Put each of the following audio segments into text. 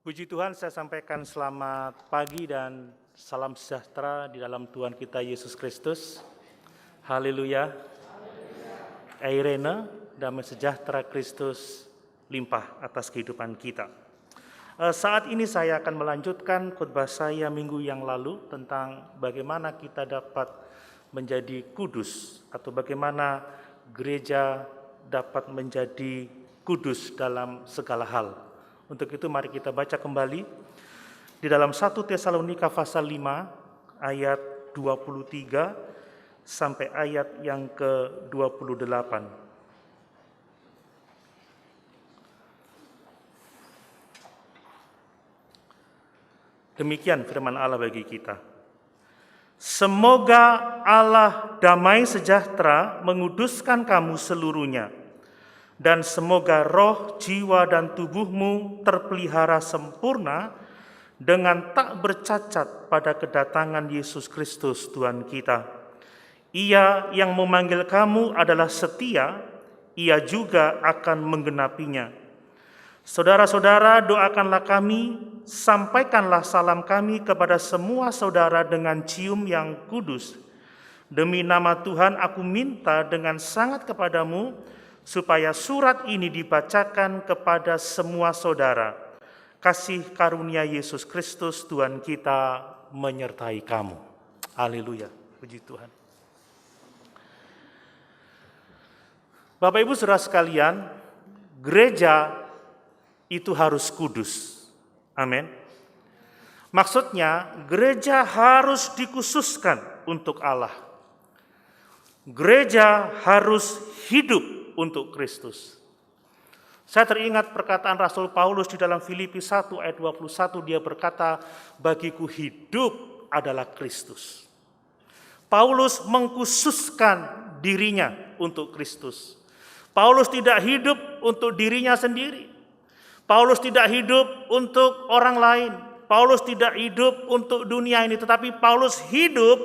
Puji Tuhan, saya sampaikan selamat pagi dan salam sejahtera di dalam Tuhan kita Yesus Kristus. Haleluya. Eirene, damai sejahtera Kristus limpah atas kehidupan kita. Saat ini saya akan melanjutkan khotbah saya minggu yang lalu tentang bagaimana kita dapat menjadi kudus atau bagaimana gereja dapat menjadi kudus dalam segala hal. Untuk itu mari kita baca kembali di dalam 1 Tesalonika pasal 5 ayat 23 sampai ayat yang ke-28. Demikian firman Allah bagi kita. Semoga Allah damai sejahtera menguduskan kamu seluruhnya, dan semoga roh, jiwa, dan tubuhmu terpelihara sempurna dengan tak bercacat pada kedatangan Yesus Kristus Tuhan kita. Ia yang memanggil kamu adalah setia, ia juga akan menggenapinya. Saudara-saudara, doakanlah kami, sampaikanlah salam kami kepada semua saudara dengan cium yang kudus. Demi nama Tuhan aku minta dengan sangat kepadamu, supaya surat ini dibacakan kepada semua saudara. Kasih karunia Yesus Kristus Tuhan kita menyertai kamu. Haleluya, puji Tuhan. Bapak Ibu saudara sekalian, gereja itu harus kudus. Amin. Maksudnya gereja harus dikhususkan untuk Allah. Gereja harus hidup untuk Kristus. Saya teringat perkataan Rasul Paulus di dalam Filipi 1 ayat 21, dia berkata, bagiku hidup adalah Kristus. Paulus mengkhususkan dirinya untuk Kristus. Paulus tidak hidup untuk dirinya sendiri. Paulus tidak hidup untuk orang lain. Paulus tidak hidup untuk dunia ini, tetapi Paulus hidup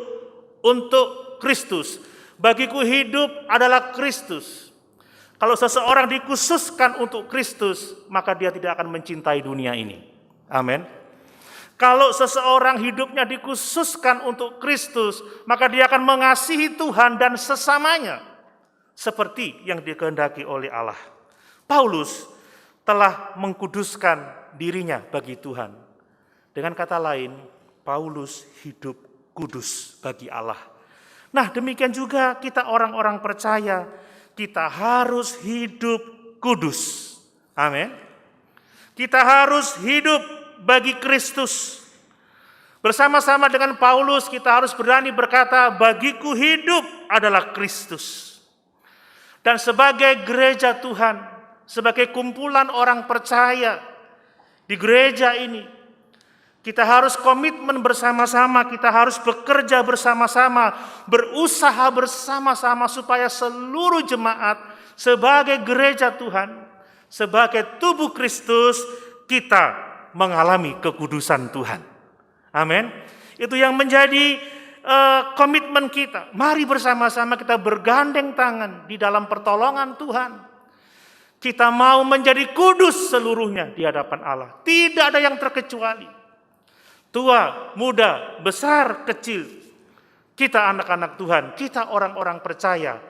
untuk Kristus. Bagiku hidup adalah Kristus. Kalau seseorang dikhususkan untuk Kristus, maka dia tidak akan mencintai dunia ini. Amin. Kalau seseorang hidupnya dikhususkan untuk Kristus, maka dia akan mengasihi Tuhan dan sesamanya seperti yang dikehendaki oleh Allah. Paulus telah mengkuduskan dirinya bagi Tuhan. Dengan kata lain, Paulus hidup kudus bagi Allah. Nah, demikian juga kita orang-orang percaya, kita harus hidup kudus. Amin. Kita harus hidup bagi Kristus. Bersama-sama dengan Paulus kita harus berani berkata, bagiku hidup adalah Kristus. Dan sebagai gereja Tuhan, sebagai kumpulan orang percaya di gereja ini, kita harus komitmen bersama-sama, kita harus bekerja bersama-sama, berusaha bersama-sama supaya seluruh jemaat sebagai gereja Tuhan, sebagai tubuh Kristus, kita mengalami kekudusan Tuhan. Amin. Itu yang menjadi komitmen kita. Mari bersama-sama kita bergandeng tangan di dalam pertolongan Tuhan. Kita mau menjadi kudus seluruhnya di hadapan Allah. Tidak ada yang terkecuali. Tua, muda, besar, kecil, kita anak-anak Tuhan, kita orang-orang percaya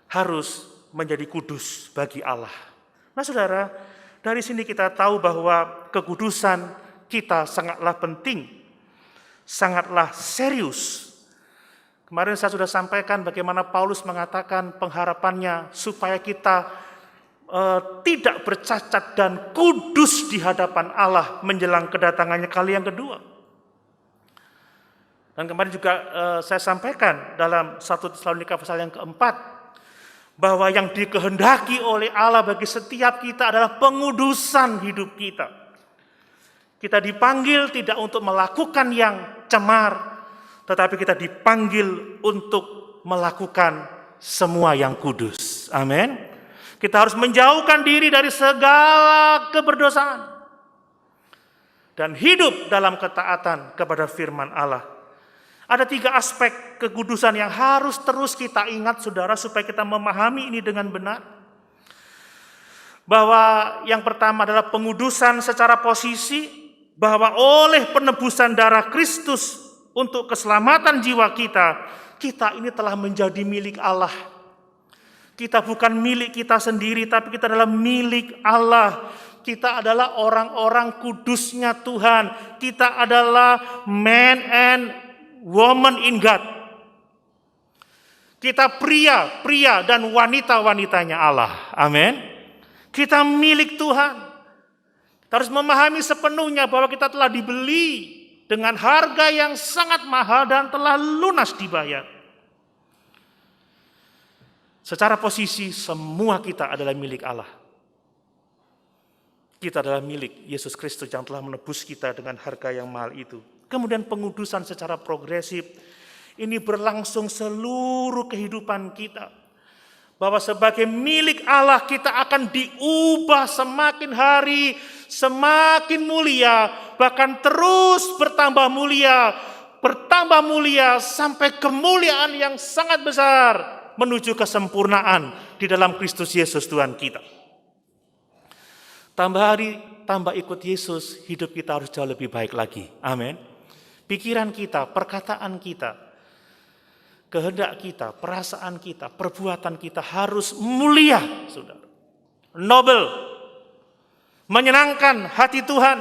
harus menjadi kudus bagi Allah. Nah saudara, dari sini kita tahu bahwa kekudusan kita sangatlah penting, sangatlah serius. Kemarin saya sudah sampaikan bagaimana Paulus mengatakan pengharapannya supaya kita tidak bercacat dan kudus di hadapan Allah menjelang kedatangannya kali yang kedua. Dan kemarin juga saya sampaikan dalam 1 Tesalonika pasal yang keempat, bahwa yang dikehendaki oleh Allah bagi setiap kita adalah pengudusan hidup kita. Kita dipanggil tidak untuk melakukan yang cemar, tetapi kita dipanggil untuk melakukan semua yang kudus. Amin. Kita harus menjauhkan diri dari segala keberdosaan dan hidup dalam ketaatan kepada firman Allah. Ada 3 aspek kekudusan yang harus terus kita ingat saudara supaya kita memahami ini dengan benar. Bahwa yang pertama adalah pengudusan secara posisi, bahwa oleh penebusan darah Kristus untuk keselamatan jiwa kita, kita ini telah menjadi milik Allah. Kita bukan milik kita sendiri, tapi kita adalah milik Allah. Kita adalah orang-orang kudusnya Tuhan. Kita adalah man and woman in God. Kita pria dan wanita-wanitanya Allah. Amin. Kita milik Tuhan. Kita harus memahami sepenuhnya bahwa kita telah dibeli dengan harga yang sangat mahal dan telah lunas dibayar. Secara posisi semua kita adalah milik Allah. Kita adalah milik Yesus Kristus yang telah menebus kita dengan harga yang mahal itu. Kemudian pengudusan secara progresif ini berlangsung seluruh kehidupan kita. Bahwa sebagai milik Allah kita akan diubah semakin hari semakin mulia, bahkan terus bertambah mulia sampai kemuliaan yang sangat besar menuju kesempurnaan di dalam Kristus Yesus Tuhan kita. Tambah hari, tambah ikut Yesus, hidup kita harus jauh lebih baik lagi. Amin. Pikiran kita, perkataan kita, kehendak kita, perasaan kita, perbuatan kita harus mulia, saudara. Nobel, menyenangkan hati Tuhan.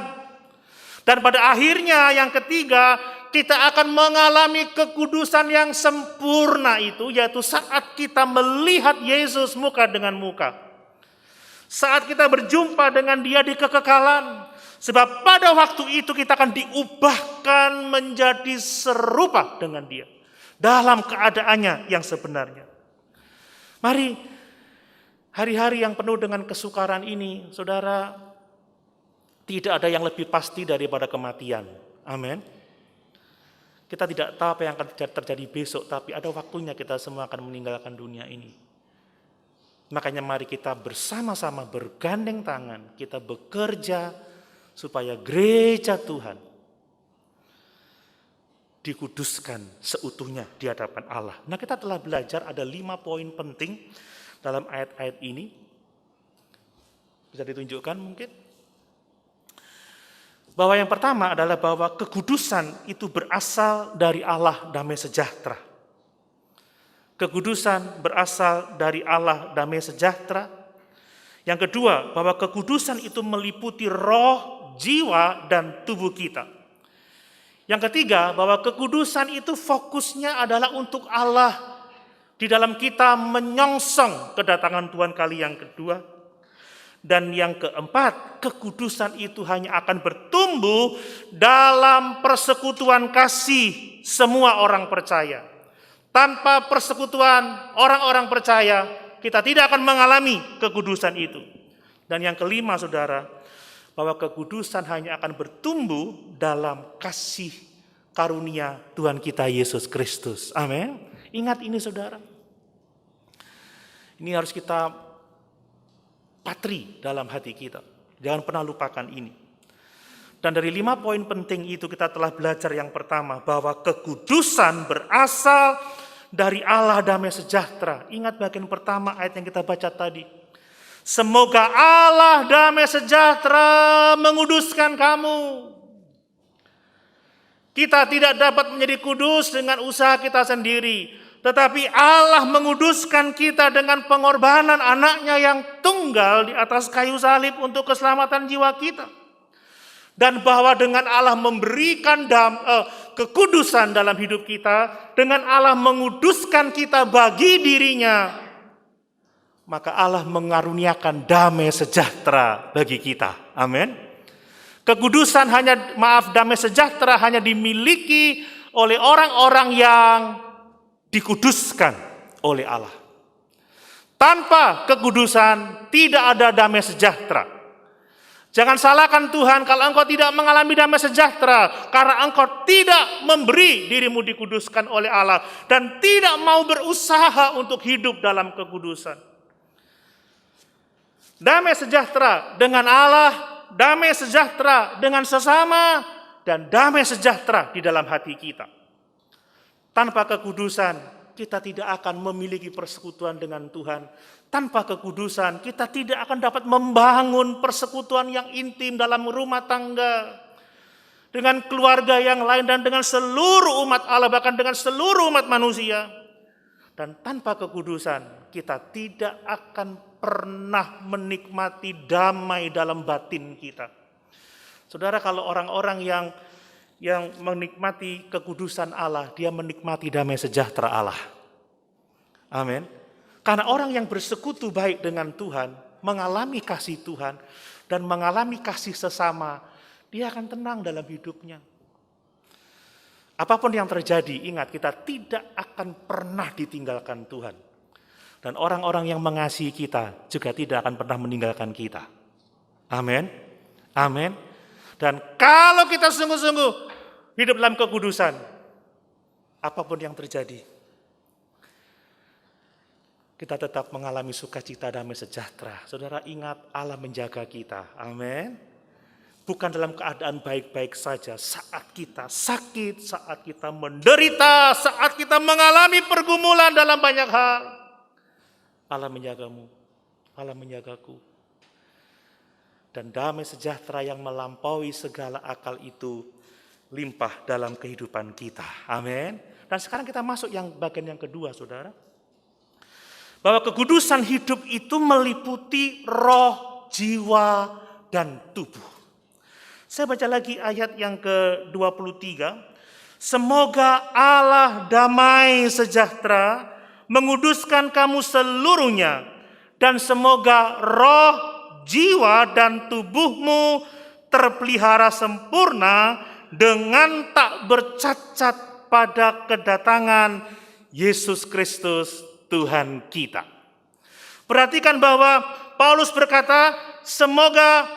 Dan pada akhirnya yang ketiga, kita akan mengalami kekudusan yang sempurna itu, yaitu saat kita melihat Yesus muka dengan muka. Saat kita berjumpa dengan Dia di kekekalan. Sebab pada waktu itu kita akan diubahkan menjadi serupa dengan Dia. Dalam keadaannya yang sebenarnya. Mari, hari-hari yang penuh dengan kesukaran ini, saudara, tidak ada yang lebih pasti daripada kematian. Amin. Kita tidak tahu apa yang akan terjadi besok, tapi ada waktunya kita semua akan meninggalkan dunia ini. Makanya mari kita bersama-sama bergandeng tangan, kita bekerja supaya gereja Tuhan dikuduskan seutuhnya di hadapan Allah. Nah, kita telah belajar ada 5 poin penting dalam ayat-ayat ini. Bisa ditunjukkan mungkin? Bahwa yang pertama adalah bahwa kekudusan itu berasal dari Allah damai sejahtera. Kekudusan berasal dari Allah damai sejahtera. Yang kedua, bahwa kekudusan itu meliputi roh, jiwa, dan tubuh kita. Yang ketiga, bahwa kekudusan itu fokusnya adalah untuk Allah. Di dalam kita menyongsong kedatangan Tuhan kali yang kedua. Dan yang keempat, kekudusan itu hanya akan bertumbuh dalam persekutuan kasih semua orang percaya. Tanpa persekutuan orang-orang percaya, kita tidak akan mengalami kekudusan itu. Dan yang kelima, saudara, bahwa kekudusan hanya akan bertumbuh dalam kasih karunia Tuhan kita Yesus Kristus. Amin. Ingat ini, saudara. Ini harus kita patri dalam hati kita. Jangan pernah lupakan ini. Dan dari 5 poin penting itu kita telah belajar yang pertama, bahwa kekudusan berasal dari Allah damai sejahtera. Ingat bagian pertama ayat yang kita baca tadi. Semoga Allah damai sejahtera menguduskan kamu. Kita tidak dapat menjadi kudus dengan usaha kita sendiri. Tetapi Allah menguduskan kita dengan pengorbanan anaknya yang tunggal di atas kayu salib untuk keselamatan jiwa kita. Dan bahwa dengan Allah memberikan kekudusan dalam hidup kita, dengan Allah menguduskan kita bagi dirinya, maka Allah mengaruniakan damai sejahtera bagi kita. Amin. Kekudusan damai sejahtera hanya dimiliki oleh orang-orang yang dikuduskan oleh Allah. Tanpa kekudusan tidak ada damai sejahtera. Jangan salahkan Tuhan kalau engkau tidak mengalami damai sejahtera, karena engkau tidak memberi dirimu dikuduskan oleh Allah dan tidak mau berusaha untuk hidup dalam kekudusan. Damai sejahtera dengan Allah, damai sejahtera dengan sesama, dan damai sejahtera di dalam hati kita. Tanpa kekudusan, kita tidak akan memiliki persekutuan dengan Tuhan. Tanpa kekudusan, kita tidak akan dapat membangun persekutuan yang intim dalam rumah tangga. dengan keluarga yang lain, dan dengan seluruh umat Allah, bahkan dengan seluruh umat manusia. Dan tanpa kekudusan, kita tidak akan pernah menikmati damai dalam batin kita. Saudara, kalau orang-orang yang menikmati kekudusan Allah, dia menikmati damai sejahtera Allah. Amin. Karena orang yang bersekutu baik dengan Tuhan, mengalami kasih Tuhan, dan mengalami kasih sesama, dia akan tenang dalam hidupnya. Apapun yang terjadi, ingat, kita tidak akan pernah ditinggalkan Tuhan. Dan orang-orang yang mengasihi kita juga tidak akan pernah meninggalkan kita. Amin. Amin. Dan kalau kita sungguh-sungguh hidup dalam kekudusan, apapun yang terjadi, kita tetap mengalami sukacita, damai sejahtera. Saudara, ingat, Allah menjaga kita. Amin. Bukan dalam keadaan baik-baik saja, saat kita sakit, saat kita menderita, saat kita mengalami pergumulan dalam banyak hal. Allah menjagamu, Allah menjagaku. Dan damai sejahtera yang melampaui segala akal itu limpah dalam kehidupan kita. Amin. Dan sekarang kita masuk yang bagian yang kedua, saudara. Bahwa kekudusan hidup itu meliputi roh, jiwa, dan tubuh. Saya baca lagi ayat yang ke-23. Semoga Allah damai sejahtera menguduskan kamu seluruhnya, dan semoga roh, jiwa, dan tubuhmu terpelihara sempurna dengan tak bercacat pada kedatangan Yesus Kristus Tuhan kita. Perhatikan bahwa Paulus berkata, semoga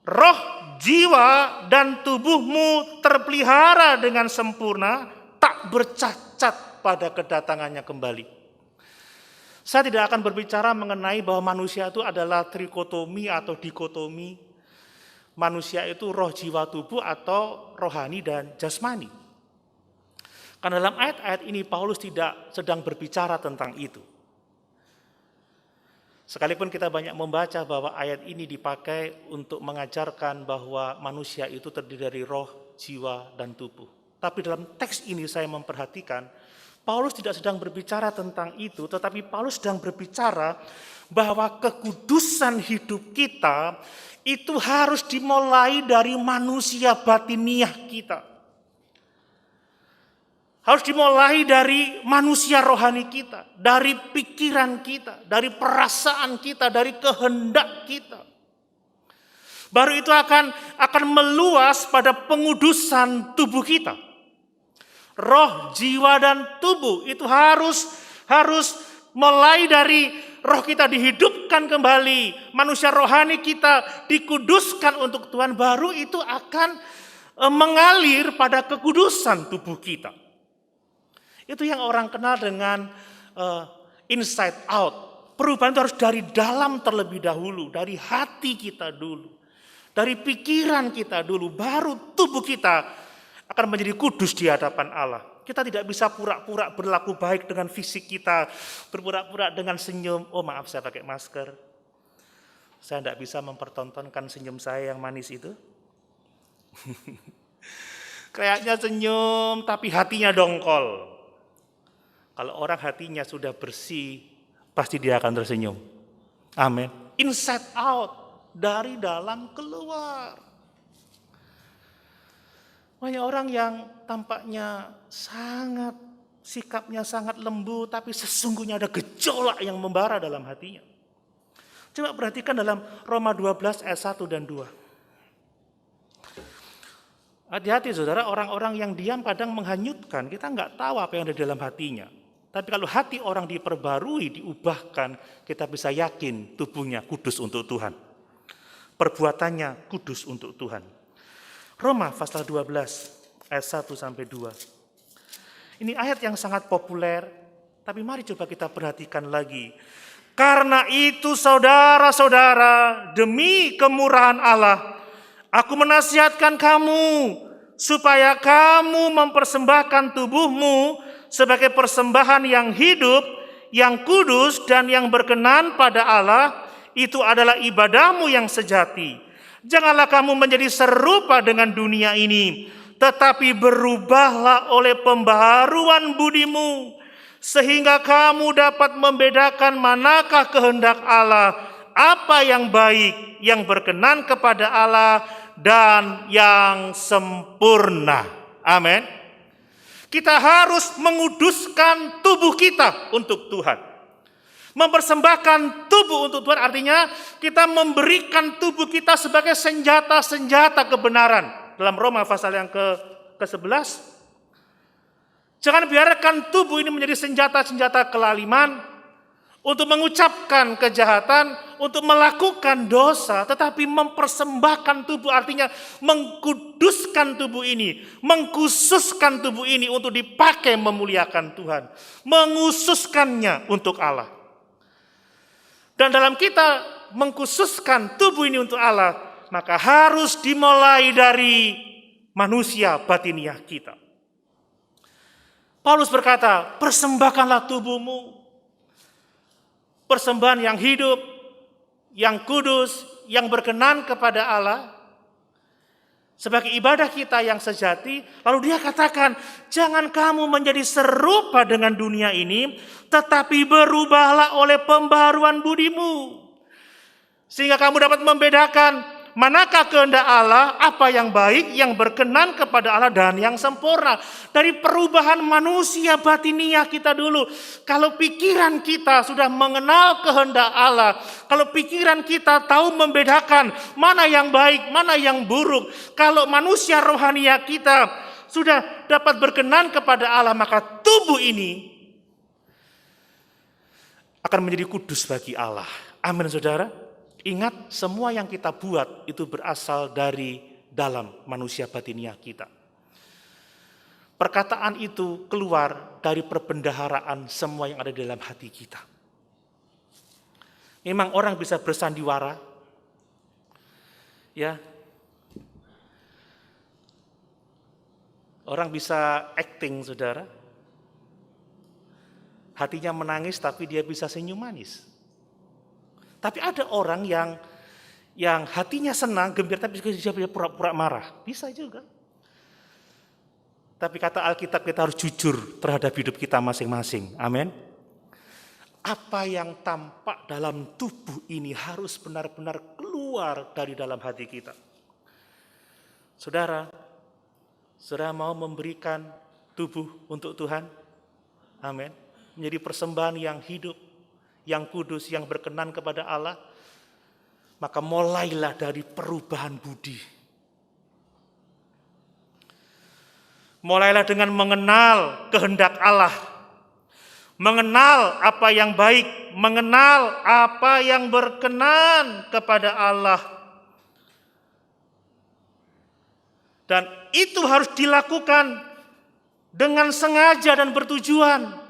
roh, jiwa, dan tubuhmu terpelihara dengan sempurna, tak bercacat pada kedatangannya kembali. Saya tidak akan berbicara mengenai bahwa manusia itu adalah trikotomi atau dikotomi. Manusia itu roh, jiwa, tubuh, atau rohani dan jasmani. Karena dalam ayat-ayat ini Paulus tidak sedang berbicara tentang itu. Sekalipun kita banyak membaca bahwa ayat ini dipakai untuk mengajarkan bahwa manusia itu terdiri dari roh, jiwa, dan tubuh. Tapi dalam teks ini saya memperhatikan, Paulus tidak sedang berbicara tentang itu, tetapi Paulus sedang berbicara bahwa kekudusan hidup kita itu harus dimulai dari manusia batiniah kita. Harus dimulai dari manusia rohani kita, dari pikiran kita, dari perasaan kita, dari kehendak kita. Baru itu akan meluas pada pengudusan tubuh kita. Roh, jiwa, dan tubuh itu harus mulai dari roh kita dihidupkan kembali, manusia rohani kita dikuduskan untuk Tuhan, baru itu akan mengalir pada kekudusan tubuh kita. Itu yang orang kenal dengan inside out. Perubahan itu harus dari dalam terlebih dahulu, dari hati kita dulu, dari pikiran kita dulu, baru tubuh kita akan menjadi kudus di hadapan Allah. Kita tidak bisa pura-pura berlaku baik dengan fisik kita, berpura-pura dengan senyum. Oh maaf, saya pakai masker. Saya tidak bisa mempertontonkan senyum saya yang manis itu. Kayaknya senyum tapi hatinya dongkol. Kalau orang hatinya sudah bersih, pasti dia akan tersenyum. Amin. Inside out, dari dalam keluar. Banyak orang yang tampaknya sikapnya sangat lembut, tapi sesungguhnya ada gejolak yang membara dalam hatinya. Coba perhatikan dalam Roma 12 ayat 1 dan 2. Hati-hati saudara, orang-orang yang diam kadang menghanyutkan. Kita nggak tahu apa yang ada di dalam hatinya. Tapi kalau hati orang diperbarui, diubahkan, kita bisa yakin tubuhnya kudus untuk Tuhan. Perbuatannya kudus untuk Tuhan. Roma pasal 12 ayat 1 sampai 2. Ini ayat yang sangat populer, tapi mari coba kita perhatikan lagi. Karena itu saudara-saudara, demi kemurahan Allah, aku menasihatkan kamu supaya kamu mempersembahkan tubuhmu sebagai persembahan yang hidup, yang kudus, dan yang berkenan pada Allah. Itu adalah ibadahmu yang sejati. Janganlah kamu menjadi serupa dengan dunia ini, tetapi berubahlah oleh pembaharuan budimu, sehingga kamu dapat membedakan manakah kehendak Allah, apa yang baik, yang berkenan kepada Allah, dan yang sempurna. Amin. Kita harus menguduskan tubuh kita untuk Tuhan. Mempersembahkan tubuh untuk Tuhan artinya kita memberikan tubuh kita sebagai senjata-senjata kebenaran. Dalam Roma pasal yang ke-11. Jangan biarkan tubuh ini menjadi senjata-senjata kelaliman untuk mengucapkan kejahatan, untuk melakukan dosa, tetapi mempersembahkan tubuh artinya mengkuduskan tubuh ini, mengkhususkan tubuh ini untuk dipakai memuliakan Tuhan, menghususkannya untuk Allah. Dan dalam kita mengkhususkan tubuh ini untuk Allah, maka harus dimulai dari manusia batiniah kita. Paulus berkata, persembahkanlah tubuhmu, persembahan yang hidup, yang kudus, yang berkenan kepada Allah, sebagai ibadah kita yang sejati. Lalu dia katakan, jangan kamu menjadi serupa dengan dunia ini, tetapi berubahlah oleh pembaharuan budimu, sehingga kamu dapat membedakan manakah kehendak Allah, apa yang baik, yang berkenan kepada Allah, dan yang sempurna. Dari perubahan manusia batiniah kita dulu. Kalau pikiran kita sudah mengenal kehendak Allah, kalau pikiran kita tahu membedakan mana yang baik, mana yang buruk, kalau manusia rohania kita sudah dapat berkenan kepada Allah, maka tubuh ini akan menjadi kudus bagi Allah. Amin, saudara. Ingat, semua yang kita buat itu berasal dari dalam manusia batiniah kita. Perkataan itu keluar dari perbendaharaan semua yang ada di dalam hati kita. Memang orang bisa bersandiwara, ya. Orang bisa acting, saudara. Hatinya menangis tapi dia bisa senyum manis. Tapi ada orang yang hatinya senang, gembira, tapi dia pura-pura marah. Bisa juga. Tapi kata Alkitab, kita harus jujur terhadap hidup kita masing-masing. Amin. Apa yang tampak dalam tubuh ini harus benar-benar keluar dari dalam hati kita. Saudara mau memberikan tubuh untuk Tuhan? Amin. Menjadi persembahan yang hidup, yang kudus, yang berkenan kepada Allah, maka mulailah dari perubahan budi. Mulailah dengan mengenal kehendak Allah, mengenal apa yang baik, mengenal apa yang berkenan kepada Allah. Dan itu harus dilakukan dengan sengaja dan bertujuan.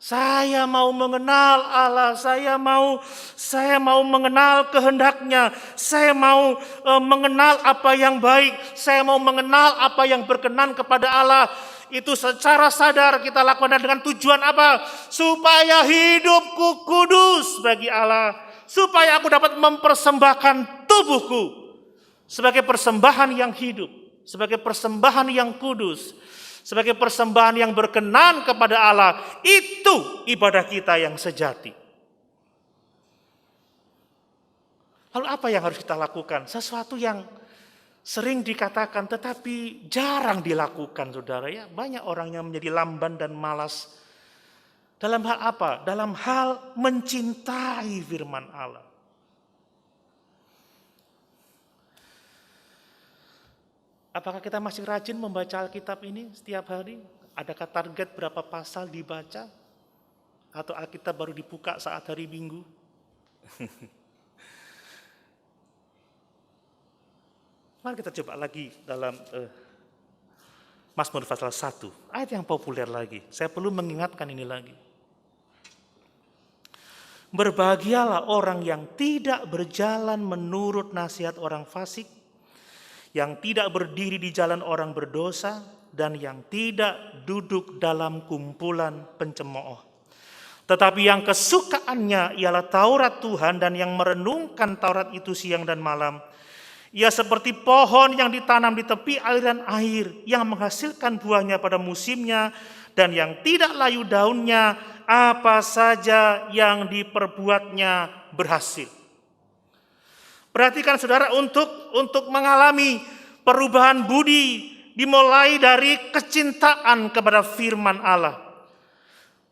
Saya mau mengenal Allah, saya mau mengenal kehendaknya, saya mau mengenal apa yang baik, saya mau mengenal apa yang berkenan kepada Allah. Itu secara sadar kita lakukan dengan tujuan apa? Supaya hidupku kudus bagi Allah, supaya aku dapat mempersembahkan tubuhku sebagai persembahan yang hidup, sebagai persembahan yang kudus, sebagai persembahan yang berkenan kepada Allah. Itu ibadah kita yang sejati. Lalu apa yang harus kita lakukan? Sesuatu yang sering dikatakan tetapi jarang dilakukan, saudara, ya. Banyak orang yang menjadi lamban dan malas. Dalam hal apa? Dalam hal mencintai firman Allah. Apakah kita masih rajin membaca Alkitab ini setiap hari? Adakah target berapa pasal dibaca? Atau Alkitab baru dibuka saat hari Minggu? Mari kita coba lagi dalam Mazmur pasal 1. Ayat yang populer lagi. Saya perlu mengingatkan ini lagi. Berbahagialah orang yang tidak berjalan menurut nasihat orang fasik, yang tidak berdiri di jalan orang berdosa, dan yang tidak duduk dalam kumpulan pencemooh. Tetapi yang kesukaannya ialah Taurat Tuhan, dan yang merenungkan Taurat itu siang dan malam, Ia seperti pohon yang ditanam di tepi aliran air, yang menghasilkan buahnya pada musimnya, dan yang tidak layu daunnya, apa saja yang diperbuatnya berhasil. Perhatikan saudara, untuk mengalami perubahan budi dimulai dari kecintaan kepada firman Allah.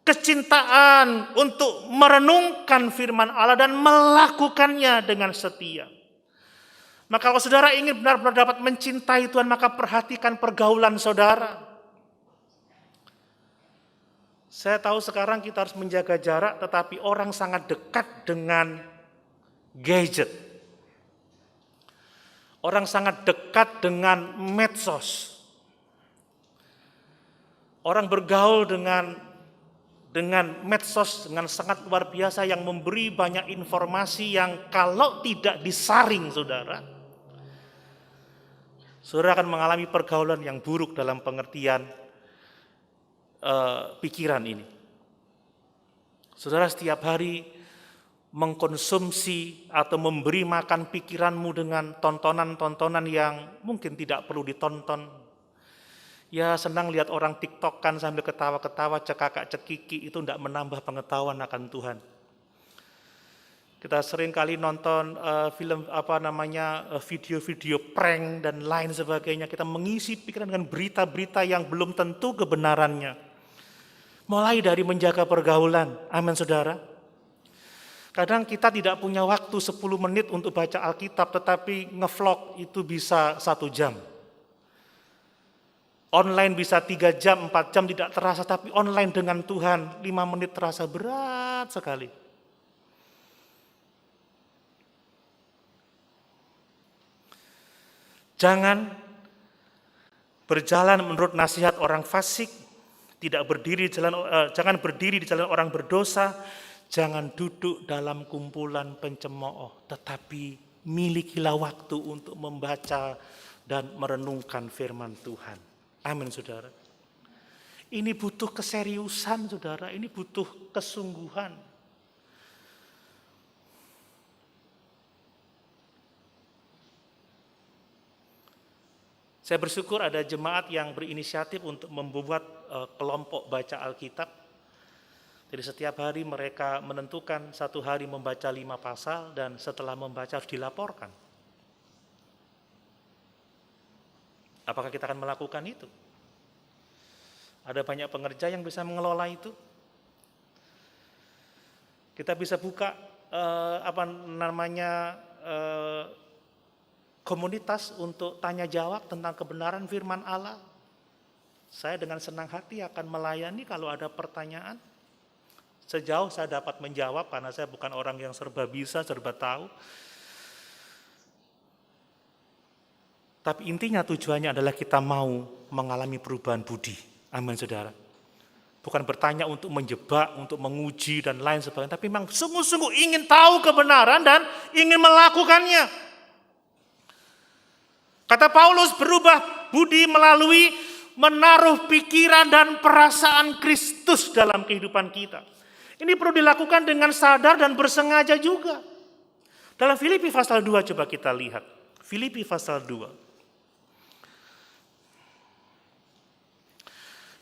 Kecintaan untuk merenungkan firman Allah dan melakukannya dengan setia. Maka kalau saudara ingin benar-benar dapat mencintai Tuhan, maka perhatikan pergaulan saudara. Saya tahu sekarang kita harus menjaga jarak, tetapi orang sangat dekat dengan gadget. Orang sangat dekat dengan medsos. Orang bergaul dengan medsos dengan sangat luar biasa yang memberi banyak informasi yang kalau tidak disaring saudara akan mengalami pergaulan yang buruk dalam pengertian pikiran ini. Saudara setiap hari mengkonsumsi atau memberi makan pikiranmu dengan tontonan-tontonan yang mungkin tidak perlu ditonton. Ya senang lihat orang TikTok kan sambil ketawa-ketawa, cekakak-cekiki, itu tidak menambah pengetahuan akan Tuhan. Kita sering kali nonton video-video prank dan lain sebagainya. Kita mengisi pikiran dengan berita-berita yang belum tentu kebenarannya. Mulai dari menjaga pergaulan, amin saudara. Kadang kita tidak punya waktu 10 menit untuk baca Alkitab, tetapi ngevlog itu bisa 1 jam. Online bisa 3 jam, 4 jam tidak terasa, tapi online dengan Tuhan 5 menit terasa berat sekali. Jangan berjalan menurut nasihat orang fasik, jangan berdiri di jalan orang berdosa, jangan duduk dalam kumpulan pencemooh, tetapi milikilah waktu untuk membaca dan merenungkan firman Tuhan. Amin saudara. Ini butuh keseriusan saudara, ini butuh kesungguhan. Saya bersyukur ada jemaat yang berinisiatif untuk membuat kelompok baca Alkitab. Jadi setiap hari mereka menentukan 1 hari membaca 5 pasal dan setelah membaca harus dilaporkan. Apakah kita akan melakukan itu? Ada banyak pengerja yang bisa mengelola itu. Kita bisa buka komunitas untuk tanya jawab tentang kebenaran firman Allah. Saya dengan senang hati akan melayani kalau ada pertanyaan. Sejauh saya dapat menjawab karena saya bukan orang yang serba bisa, serba tahu. Tapi intinya tujuannya adalah kita mau mengalami perubahan budi. Amin saudara. Bukan bertanya untuk menjebak, untuk menguji dan lain sebagainya. Tapi memang sungguh-sungguh ingin tahu kebenaran dan ingin melakukannya. Kata Paulus, berubah budi melalui menaruh pikiran dan perasaan Kristus dalam kehidupan kita. Ini perlu dilakukan dengan sadar dan bersengaja juga. Dalam Filipi pasal 2 coba kita lihat. Filipi pasal 2.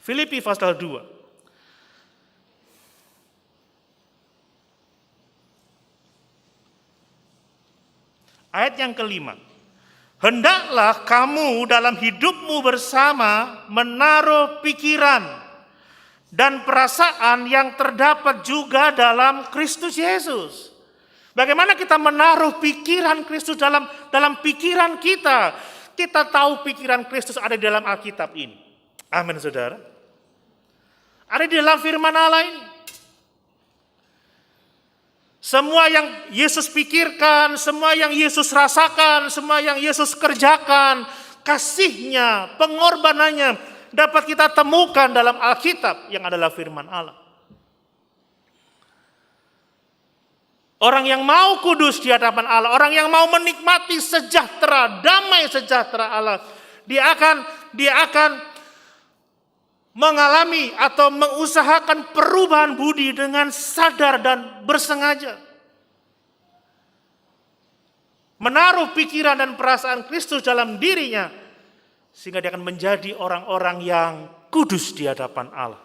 Filipi pasal 2. Ayat yang kelima. Hendaklah kamu dalam hidupmu bersama menaruh pikiran dan perasaan yang terdapat juga dalam Kristus Yesus. Bagaimana kita menaruh pikiran Kristus dalam pikiran kita? Kita tahu pikiran Kristus ada di dalam Alkitab ini. Amin saudara. Ada di dalam firman Allah ini. Semua yang Yesus pikirkan, semua yang Yesus rasakan, semua yang Yesus kerjakan, kasihnya, pengorbanannya dapat kita temukan dalam Alkitab yang adalah firman Allah. Orang yang mau kudus di hadapan Allah, orang yang mau menikmati sejahtera, damai sejahtera Allah, dia akan mengalami atau mengusahakan perubahan budi dengan sadar dan bersengaja. menaruh pikiran dan perasaan Kristus dalam dirinya, sehingga dia akan menjadi orang-orang yang kudus di hadapan Allah.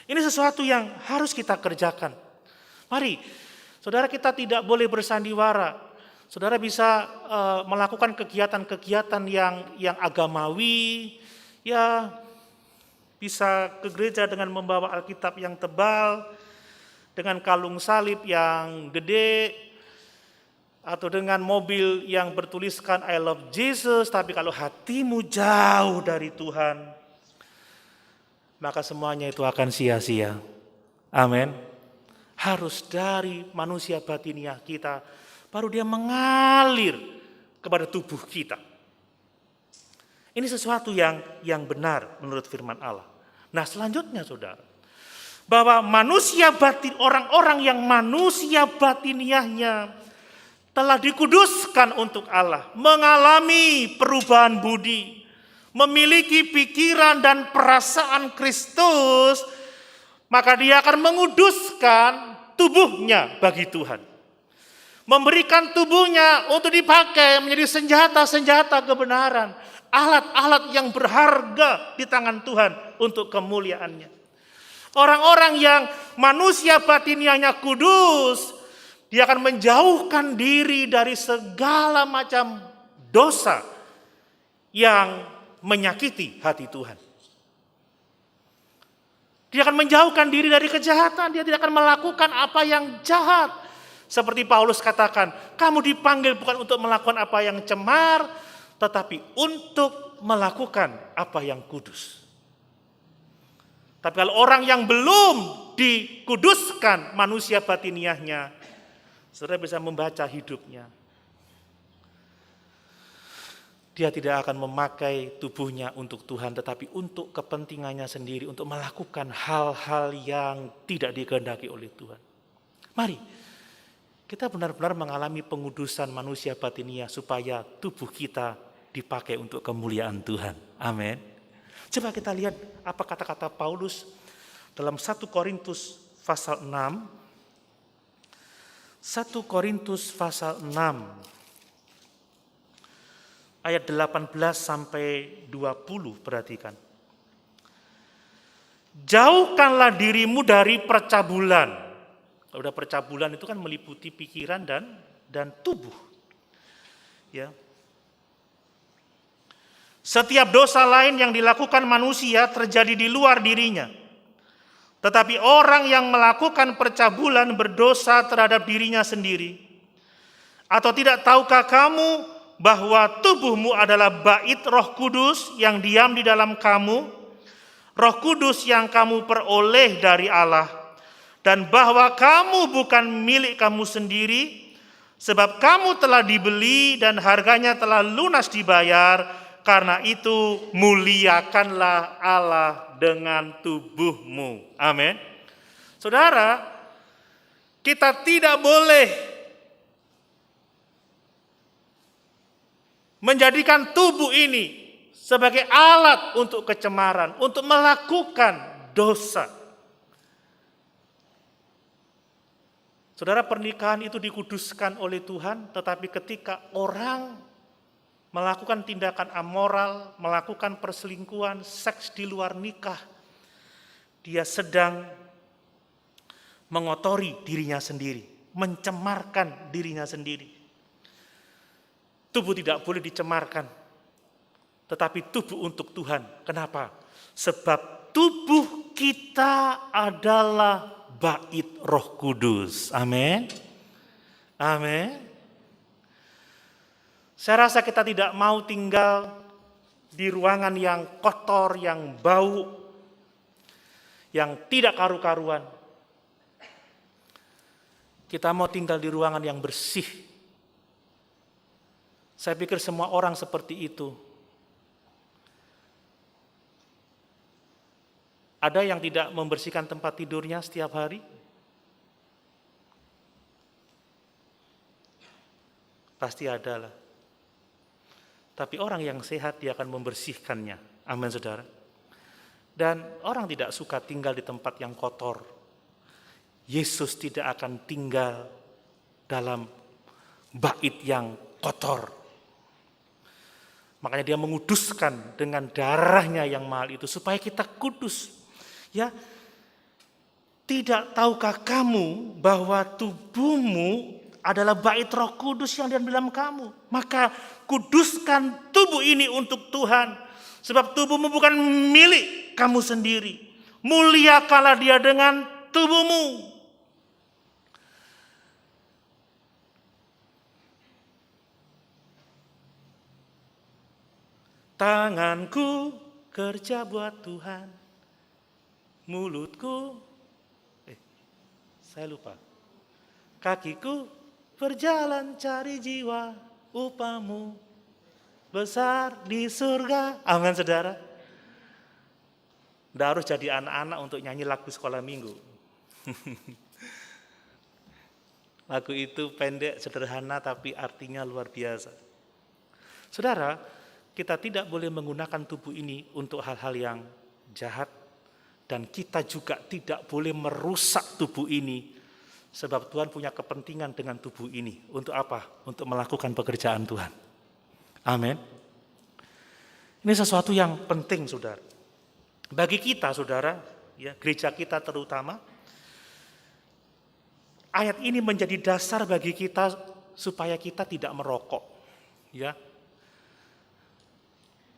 Ini sesuatu yang harus kita kerjakan. Mari, saudara, kita tidak boleh bersandiwara. Saudara bisa melakukan kegiatan-kegiatan yang agamawi, ya bisa ke gereja dengan membawa Alkitab yang tebal, dengan kalung salib yang gede, atau dengan mobil yang bertuliskan I love Jesus, tapi kalau hatimu jauh dari Tuhan, maka semuanya itu akan sia-sia. Amin. Harus dari manusia batiniah kita, baru dia mengalir kepada tubuh kita. Ini sesuatu yang benar menurut firman Allah. Nah, selanjutnya saudara, bahwa manusia batin, orang-orang yang manusia batiniahnya telah dikuduskan untuk Allah, mengalami perubahan budi, memiliki pikiran dan perasaan Kristus, maka dia akan menguduskan tubuhnya bagi Tuhan. Memberikan tubuhnya untuk dipakai menjadi senjata-senjata kebenaran, alat-alat yang berharga di tangan Tuhan untuk kemuliaannya. Orang-orang yang manusia batiniahnya kudus, dia akan menjauhkan diri dari segala macam dosa yang menyakiti hati Tuhan. Dia akan menjauhkan diri dari kejahatan, dia tidak akan melakukan apa yang jahat. Seperti Paulus katakan, kamu dipanggil bukan untuk melakukan apa yang cemar, tetapi untuk melakukan apa yang kudus. Tapi kalau orang yang belum dikuduskan manusia batiniahnya, saudara bisa membaca hidupnya. Dia tidak akan memakai tubuhnya untuk Tuhan, tetapi untuk kepentingannya sendiri, untuk melakukan hal-hal yang tidak dikehendaki oleh Tuhan. Mari, kita benar-benar mengalami pengudusan manusia batiniah supaya tubuh kita dipakai untuk kemuliaan Tuhan. Amin. Coba kita lihat apa kata-kata Paulus dalam 1 Korintus pasal 6. 1 Korintus pasal 6 ayat 18 sampai 20, perhatikan. Jauhkanlah dirimu dari percabulan. Kalau udah percabulan itu kan meliputi pikiran dan tubuh. Ya. Setiap dosa lain yang dilakukan manusia terjadi di luar dirinya. Tetapi orang yang melakukan percabulan berdosa terhadap dirinya sendiri. Atau tidak tahukah kamu bahwa tubuhmu adalah bait Roh Kudus yang diam di dalam kamu, Roh Kudus yang kamu peroleh dari Allah, dan bahwa kamu bukan milik kamu sendiri, sebab kamu telah dibeli dan harganya telah lunas dibayar. Karena itu muliakanlah Allah dengan tubuhmu. Amin. Saudara, kita tidak boleh menjadikan tubuh ini sebagai alat untuk kecemaran, untuk melakukan dosa. Saudara, pernikahan itu dikuduskan oleh Tuhan, tetapi ketika orang melakukan tindakan amoral, melakukan perselingkuhan, seks di luar nikah, dia sedang mengotori dirinya sendiri, mencemarkan dirinya sendiri. Tubuh tidak boleh dicemarkan, tetapi tubuh untuk Tuhan. Kenapa? Sebab tubuh kita adalah bait Roh Kudus. Amin. Amin. Saya rasa kita tidak mau tinggal di ruangan yang kotor, yang bau, yang tidak karu-karuan. Kita mau tinggal di ruangan yang bersih. Saya pikir semua orang seperti itu. Ada yang tidak membersihkan tempat tidurnya setiap hari? Pasti ada lah. Tapi orang yang sehat dia akan membersihkannya. Amin, saudara. Dan orang tidak suka tinggal di tempat yang kotor. Yesus tidak akan tinggal dalam bait yang kotor. Makanya dia menguduskan dengan darahnya yang mahal itu supaya kita kudus. Ya, tidak tahukah kamu bahwa tubuhmu adalah bait Roh Kudus yang diam dalam kamu? Maka kuduskan tubuh ini untuk Tuhan. Sebab tubuhmu bukan milik kamu sendiri. Muliakanlah dia dengan tubuhmu. Tanganku kerja buat Tuhan. Mulutku, saya lupa. Kakiku berjalan cari jiwa, upamu besar di surga. Amin, saudara. Tidak harus jadi anak-anak untuk nyanyi lagu sekolah minggu. Lagu itu pendek, sederhana, tapi artinya luar biasa. Saudara, kita tidak boleh menggunakan tubuh ini untuk hal-hal yang jahat. Dan kita juga tidak boleh merusak tubuh ini. Sebab Tuhan punya kepentingan dengan tubuh ini. Untuk apa? Untuk melakukan pekerjaan Tuhan. Amin. Ini sesuatu yang penting, saudara. Bagi kita, saudara, ya, gereja kita terutama, ayat ini menjadi dasar bagi kita supaya kita tidak merokok. Ya,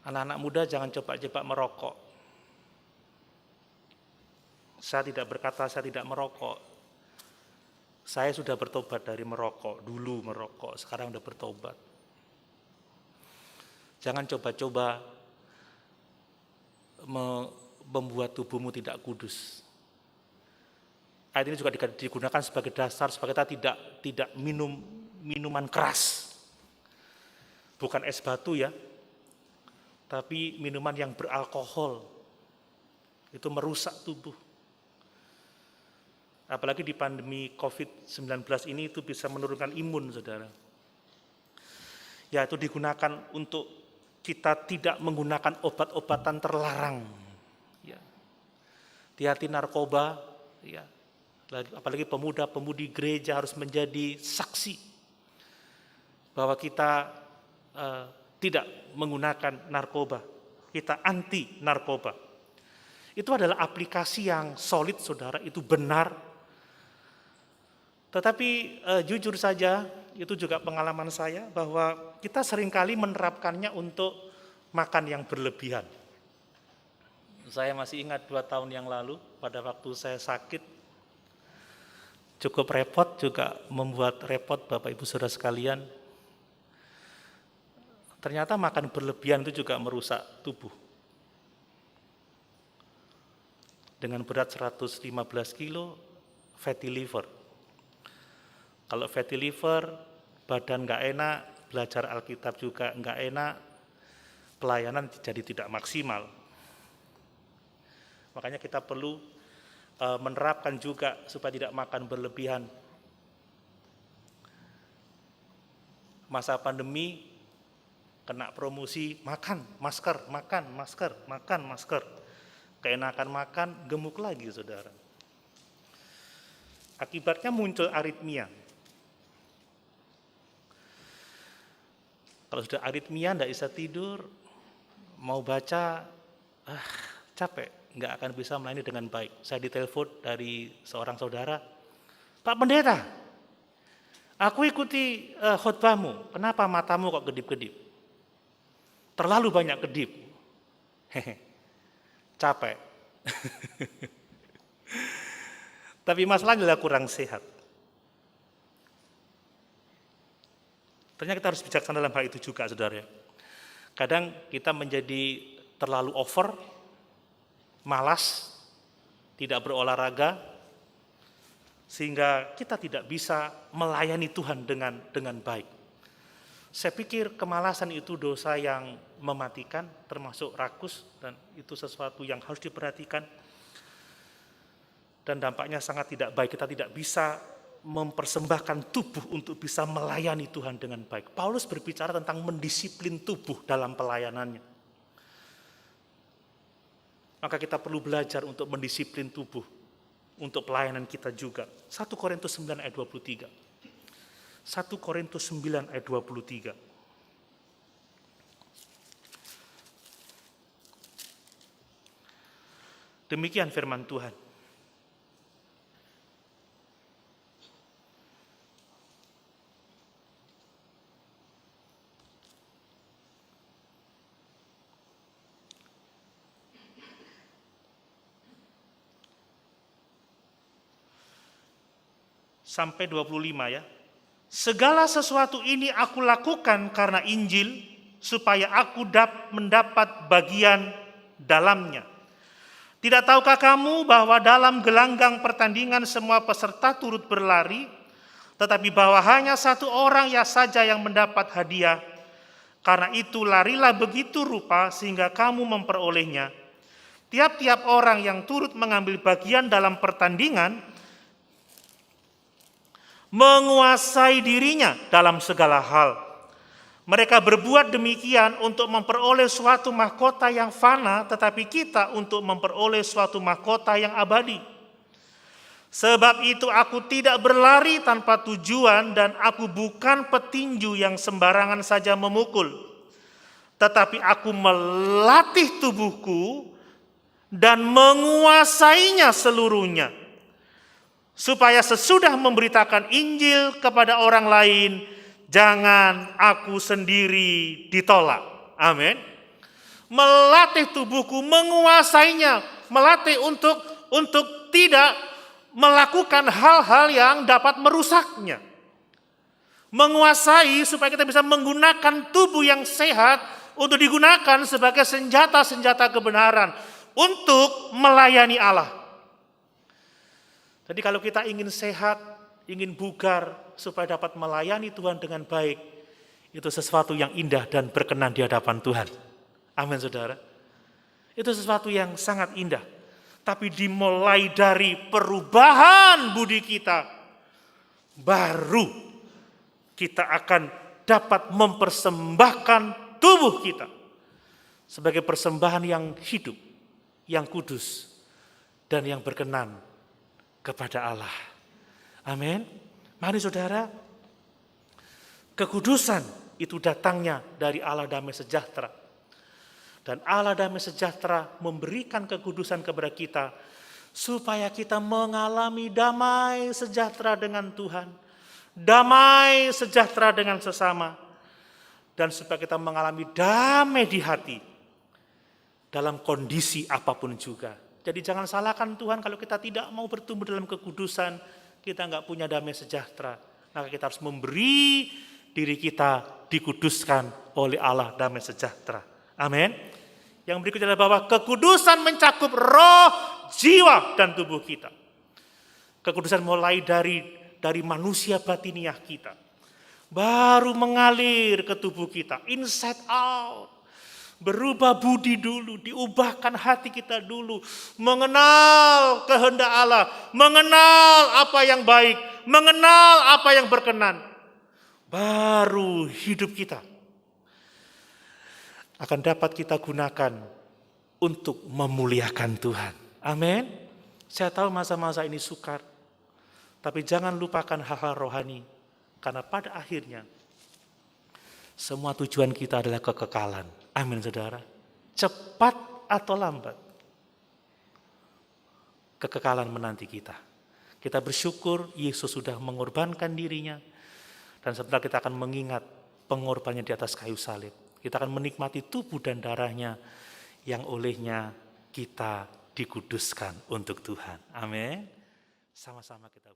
anak-anak muda jangan coba-coba merokok. Saya tidak berkata saya tidak merokok. Saya sudah bertobat dari merokok. Dulu merokok, sekarang sudah bertobat. Jangan coba-coba membuat tubuhmu tidak kudus. Ayat ini juga digunakan sebagai dasar supaya kita tidak minum minuman keras. Bukan es batu ya, tapi minuman yang beralkohol. Itu merusak tubuh. Apalagi di pandemi COVID-19 ini itu bisa menurunkan imun, saudara. Ya, itu digunakan untuk kita tidak menggunakan obat-obatan terlarang. Ya. Hati-hati narkoba, ya. Apalagi pemuda-pemudi gereja harus menjadi saksi bahwa kita tidak menggunakan narkoba. Kita anti narkoba. Itu adalah aplikasi yang solid, saudara, itu benar. Tetapi jujur saja, itu juga pengalaman saya bahwa kita seringkali menerapkannya untuk makan yang berlebihan. Saya masih ingat 2 tahun yang lalu, pada waktu saya sakit, cukup repot juga membuat repot Bapak Ibu Saudara sekalian. Ternyata makan berlebihan itu juga merusak tubuh. Dengan berat 115 kilo, fatty liver. Kalau fatty liver, badan nggak enak, belajar Alkitab juga nggak enak, pelayanan jadi tidak maksimal. Makanya kita perlu menerapkan juga supaya tidak makan berlebihan. Masa pandemi, kena promosi, makan masker, makan masker, makan masker. Keenakan makan, gemuk lagi, saudara. Akibatnya muncul aritmia. Kalau sudah aritmia, tidak bisa tidur, mau baca, capek, nggak akan bisa melayani dengan baik. Saya ditelepon dari seorang saudara, Pak Pendeta, aku ikuti khotbahmu, kenapa matamu kok kedip-kedip? Terlalu banyak kedip. Capek. Tapi masalahnya adalah kurang sehat. Ternyata kita harus bijaksana dalam hal itu juga, saudara. Kadang kita menjadi terlalu over, malas, tidak berolahraga, sehingga kita tidak bisa melayani Tuhan dengan baik. Saya pikir kemalasan itu dosa yang mematikan, termasuk rakus, dan itu sesuatu yang harus diperhatikan. Dan dampaknya sangat tidak baik, kita tidak bisa mempersembahkan tubuh untuk bisa melayani Tuhan dengan baik. Paulus berbicara tentang mendisiplin tubuh dalam pelayanannya. Maka kita perlu belajar untuk mendisiplin tubuh untuk pelayanan kita juga. 1 Korintus 9 ayat 23. 1 Korintus 9 ayat 23. Demikian firman Tuhan. Sampai 25 ya. Segala sesuatu ini aku lakukan karena Injil, supaya aku mendapat bagian dalamnya. Tidak tahukah kamu bahwa dalam gelanggang pertandingan semua peserta turut berlari, tetapi bahwa hanya satu orang saja yang mendapat hadiah? Karena itu larilah begitu rupa sehingga kamu memperolehnya. Tiap-tiap orang yang turut mengambil bagian dalam pertandingan menguasai dirinya dalam segala hal. Mereka berbuat demikian untuk memperoleh suatu mahkota yang fana, tetapi kita untuk memperoleh suatu mahkota yang abadi. Sebab itu aku tidak berlari tanpa tujuan, dan aku bukan petinju yang sembarangan saja memukul. Tetapi aku melatih tubuhku dan menguasainya seluruhnya, supaya sesudah memberitakan Injil kepada orang lain, jangan aku sendiri ditolak. Amin. Melatih tubuhku, menguasainya, melatih untuk tidak melakukan hal-hal yang dapat merusaknya. Menguasai supaya kita bisa menggunakan tubuh yang sehat untuk digunakan sebagai senjata-senjata kebenaran untuk melayani Allah. Jadi kalau kita ingin sehat, ingin bugar, supaya dapat melayani Tuhan dengan baik, itu sesuatu yang indah dan berkenan di hadapan Tuhan. Amin, saudara. Itu sesuatu yang sangat indah. Tapi dimulai dari perubahan budi kita, baru kita akan dapat mempersembahkan tubuh kita sebagai persembahan yang hidup, yang kudus, dan yang berkenan kepada Allah. Amin. Mari saudara, kekudusan itu datangnya dari Allah damai sejahtera. Dan Allah damai sejahtera memberikan kekudusan kepada kita supaya kita mengalami damai sejahtera dengan Tuhan, damai sejahtera dengan sesama, dan supaya kita mengalami damai di hati dalam kondisi apapun juga. Jadi jangan salahkan Tuhan kalau kita tidak mau bertumbuh dalam kekudusan, kita nggak punya damai sejahtera. Maka kita harus memberi diri kita dikuduskan oleh Allah damai sejahtera. Amin. Yang berikutnya adalah bahwa kekudusan mencakup roh, jiwa, dan tubuh kita. Kekudusan mulai dari manusia batiniah kita, baru mengalir ke tubuh kita, inside out. Berubah budi dulu, diubahkan hati kita dulu, mengenal kehendak Allah, mengenal apa yang baik, mengenal apa yang berkenan. Baru hidup kita akan dapat kita gunakan untuk memuliakan Tuhan. Amin. Saya tahu masa-masa ini sukar, tapi jangan lupakan hal-hal rohani, karena pada akhirnya semua tujuan kita adalah kekekalan. Amin, saudara. Cepat atau lambat, kekekalan menanti kita. Kita bersyukur Yesus sudah mengorbankan dirinya, dan sebentar kita akan mengingat pengorbanannya di atas kayu salib. Kita akan menikmati tubuh dan darahnya yang olehnya kita dikuduskan untuk Tuhan. Amin. Sama-sama kita